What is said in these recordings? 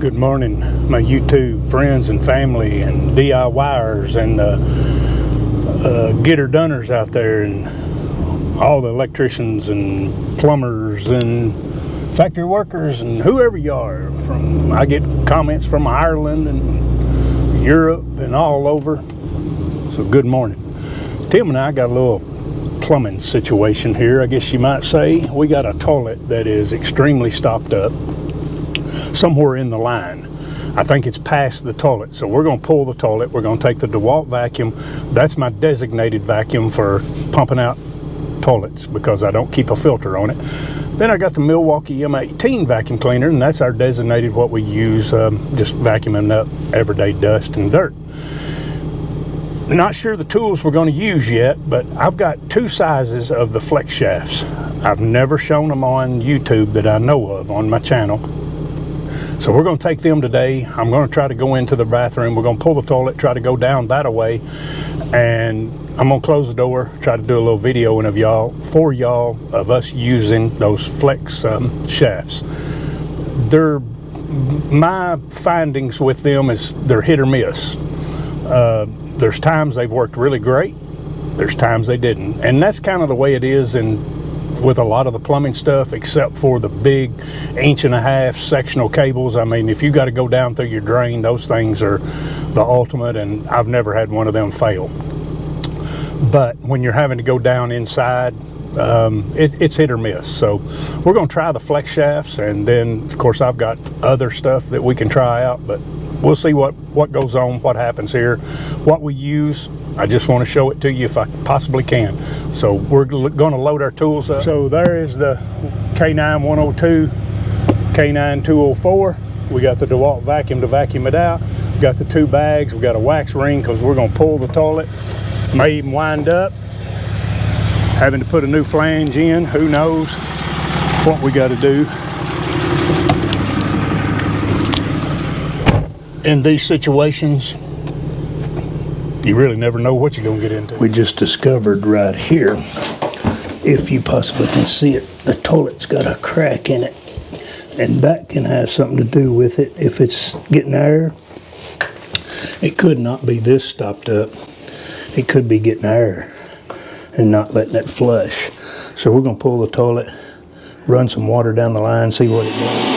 Good morning, my YouTube friends and family and DIYers and get-her-doners out there, and all the electricians and plumbers and factory workers and whoever you are. I get comments from Ireland and Europe and all over. So good morning. Tim and I got a little plumbing situation here, I guess you might say. We got a toilet that is extremely stopped up somewhere in the line. I think it's past the toilet, so we're going to pull the toilet. We're going to take the DeWalt vacuum. That's my designated vacuum for pumping out toilets because I don't keep a filter on it. Then I got the Milwaukee M18 vacuum cleaner, and that's our designated, what we use, just vacuuming up everyday dust and dirt. Not sure the tools we're going to use yet, but I've got two sizes of the flex shafts. I've never shown them on YouTube that I know of on my channel. So we're going to take them today. I'm going to try to go into the bathroom. We're going to pull the toilet, try to go down that way, and I'm going to close the door, try to do a little video for y'all of us using those flex shafts. My findings with them is they're hit or miss. There's times they've worked really great. There's times they didn't. And that's kind of the way it is with a lot of the plumbing stuff, except for the big 1.5 inch sectional cables. I mean, if you got to go down through your drain, those things are the ultimate, and I've never had one of them fail. But when you're having to go down inside, it's hit or miss. So we're going to try the flex shafts, and then of course I've got other stuff that we can try out, but we'll see what goes on, what happens here, what we use. I just want to show it to you if I possibly can. So we're going to load our tools up. So there is the K9 102, K9 204. We got the DeWalt vacuum to vacuum it out. We got the two bags. We got a wax ring because we're going to pull the toilet. May even wind up having to put a new flange in. Who knows what we got to do in these situations. You really never know what you're going to get into. We just discovered right here, if you possibly can see it, the toilet's got a crack in it, and that can have something to do with it. If it's getting air, it could not be this stopped up. It could be getting air and not letting it flush. So we're going to pull the toilet, run some water down the line, see what it does.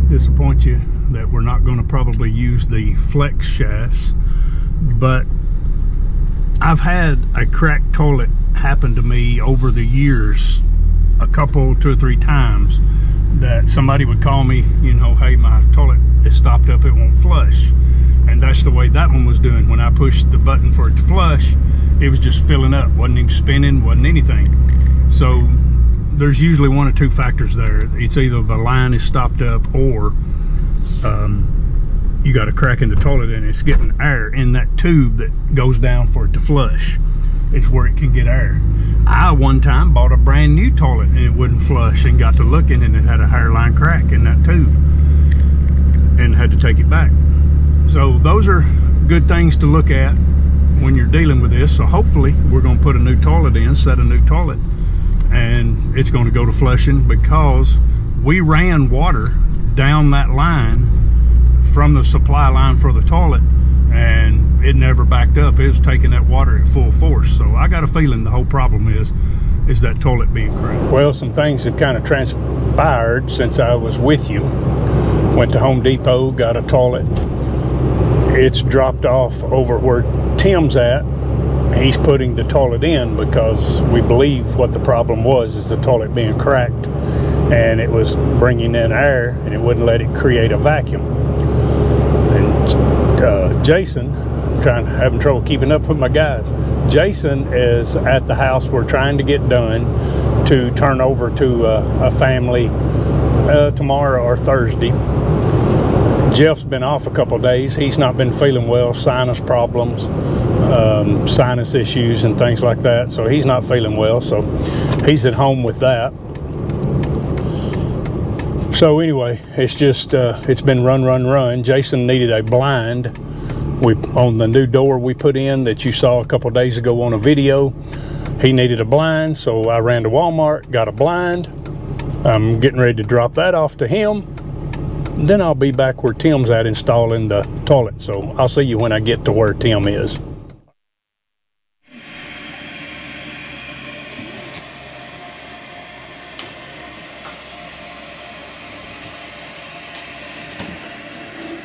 Disappoint you that we're not going to probably use the flex shafts, but I've had a cracked toilet happen to me over the years, two or three times, that somebody would call me, you know, hey, my toilet is stopped up, it won't flush. And that's the way that one was doing. When I pushed the button for it to flush, it was just filling up, wasn't even spinning, wasn't anything. So there's usually one or two factors there. It's either the line is stopped up, or you got a crack in the toilet and it's getting air in that tube that goes down for it to flush. It's where it can get air. I one time bought a brand new toilet and it wouldn't flush, and got to looking and it had a hairline crack in that tube and had to take it back. So those are good things to look at when you're dealing with this. So hopefully we're going to put a new toilet in, set a new toilet, and it's going to go to flushing, because we ran water down that line from the supply line for the toilet, and it never backed up. It was taking that water at full force. So I got a feeling the whole problem is that toilet being cracked. Well, some things have kind of transpired since I was with you. Went to Home Depot, got a toilet. It's dropped off over where Tim's at. He's putting the toilet in because we believe what the problem was is the toilet being cracked, and it was bringing in air and it wouldn't let it create a vacuum. And Jason, having trouble keeping up with my guys. Jason is at the house we're trying to get done to turn over to a family tomorrow or Thursday. Jeff's been off a couple days. He's not been feeling well, sinus problems, sinus issues and things like that. So he's not feeling well. So he's at home with that. So anyway, it's just it's been run. Jason needed a blind. On the new door we put in that you saw a couple days ago on a video, he needed a blind, so I ran to Walmart, got a blind. I'm getting ready to drop that off to him. Then I'll be back where Tim's at installing the toilet. So I'll see you when I get to where Tim is.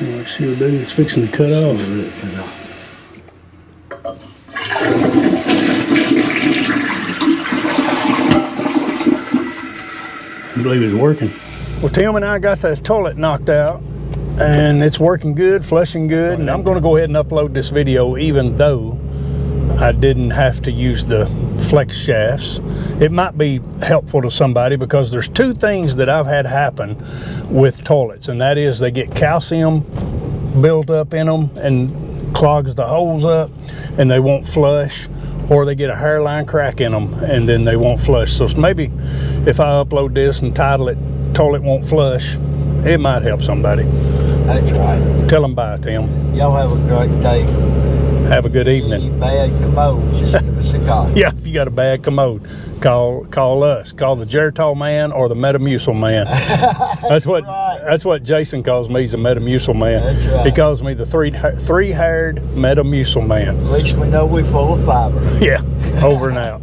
What she'll do is fixing to cut off. I believe it's working. Well, Tim and I got the toilet knocked out and it's working good, flushing good, and I'm going to go ahead and upload this video even though I didn't have to use the flex shafts. It might be helpful to somebody because there's two things that I've had happen with toilets, and that is they get calcium built up in them and clogs the holes up and they won't flush, or they get a hairline crack in them and then they won't flush. So maybe if I upload this and title it "Toilet Won't Flush," it might help somebody. That's right. Tell them bye, Tim. Y'all have a great day. Have a good evening. Any bad commodes, just give us a call. Yeah, if you got a bad commode, call us. Call the Geritol man or the Metamucil man. That's what right. That's what Jason calls me. He's a Metamucil man. That's right. He calls me the three-haired Metamucil man. At least we know we're full of fiber. Yeah, over and out.